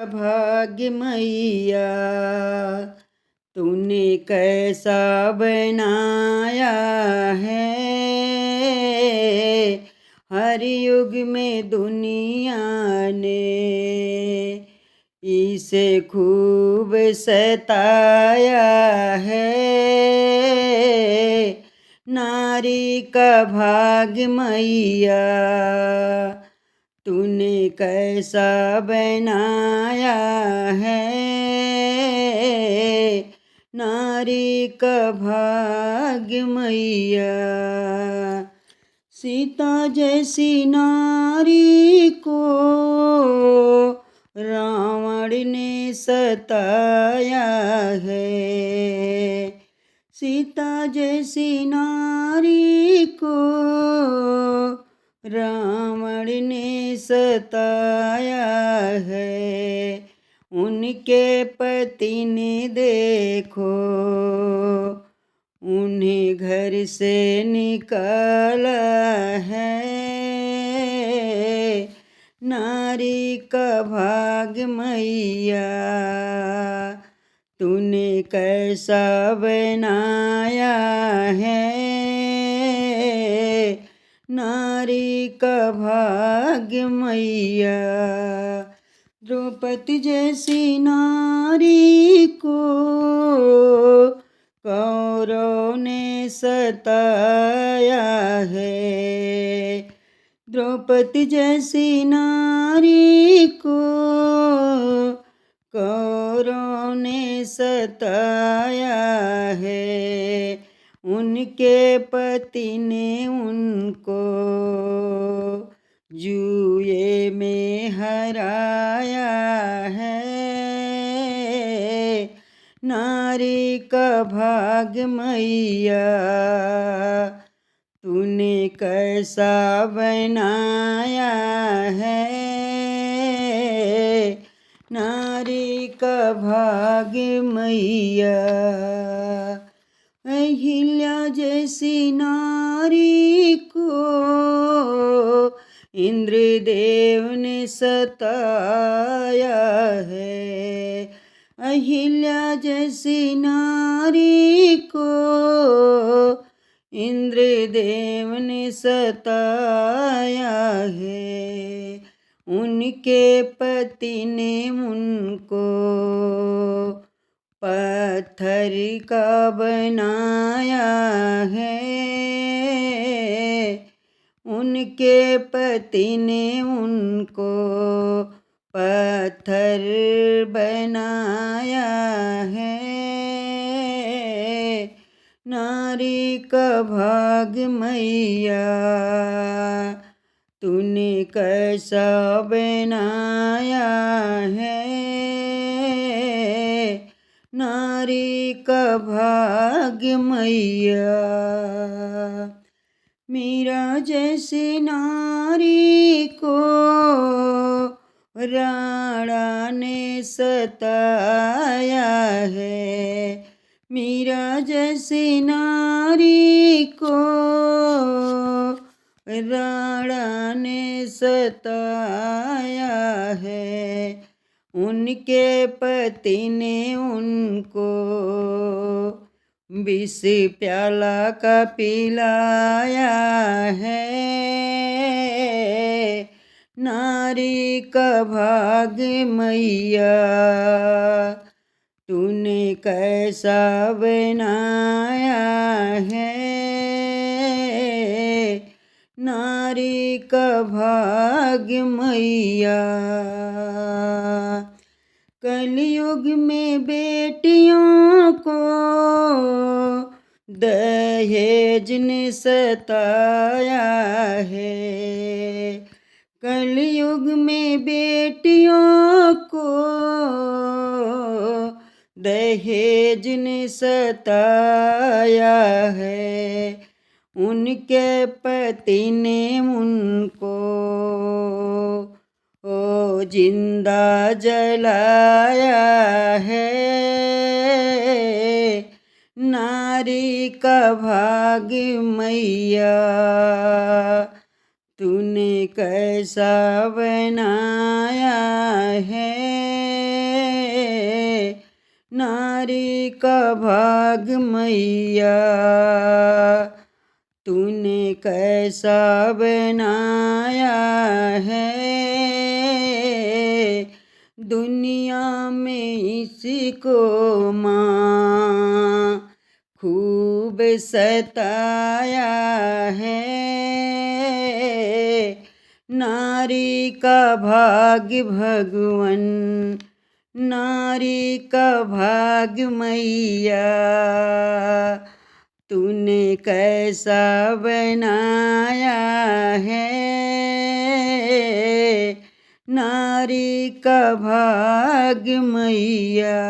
भाग्य मैया तूने कैसा बनाया है। हर युग में दुनिया ने इसे खूब सताया है। नारी का भाग्य मैया तूने कैसा बनाया है। नारी का भाग्य मैया सीता जैसी नारी को रावण ने सताया है। सीता जैसी नारी को रावण ने सताया है। उनके पति ने देखो उन्हें घर से निकाला है। नारी का भाग्य मैया तूने कैसा बनाया है। नारी का भाग्य मैया द्रौपदी जैसी नारी को कौरव ने सताया है। द्रौपदी जैसी नारी को कौरव ने सताया है। उनके पति ने उनको जुए में हराया है। नारी का भाग्य मैया तूने कैसा बनाया है। नारी का भाग्य मैया अहिल्या जैसी नारी को इंद्रदेव ने सताया है। अहिल्या जैसी नारी को इंद्रदेव ने सताया है। उनके पति ने उनको पत्थर का बनाया है। उनके पति ने उनको पत्थर बनाया है। नारी का भाग्य मैया तूने कैसा बनाया है। नारी का भाग्य मैया मीरा जैसी नारी को राणा ने सताया है। मीरा जैसी नारी को राणा ने सताया है। उनके पति ने उनको विष प्याला का पिलाया है। नारी का भाग्य मैया तूने कैसा बनाया है। नारी का भाग्य मैया कलयुग में बेटियों को दहेज ने सताया है। कलयुग में बेटियों को दहेज ने सताया है। उनके पति ने उनको जिंदा जलाया है। नारी का भाग्य मैया तूने कैसा बनाया है। नारी का भाग मैया, तूने कैसा बनाया है। दुनिया में इसको माँ खूब सताया है। नारी का भाग्य भगवन, नारी का भाग्य मैया, तूने कैसा बनाया है। नारी का भाग्य मैया।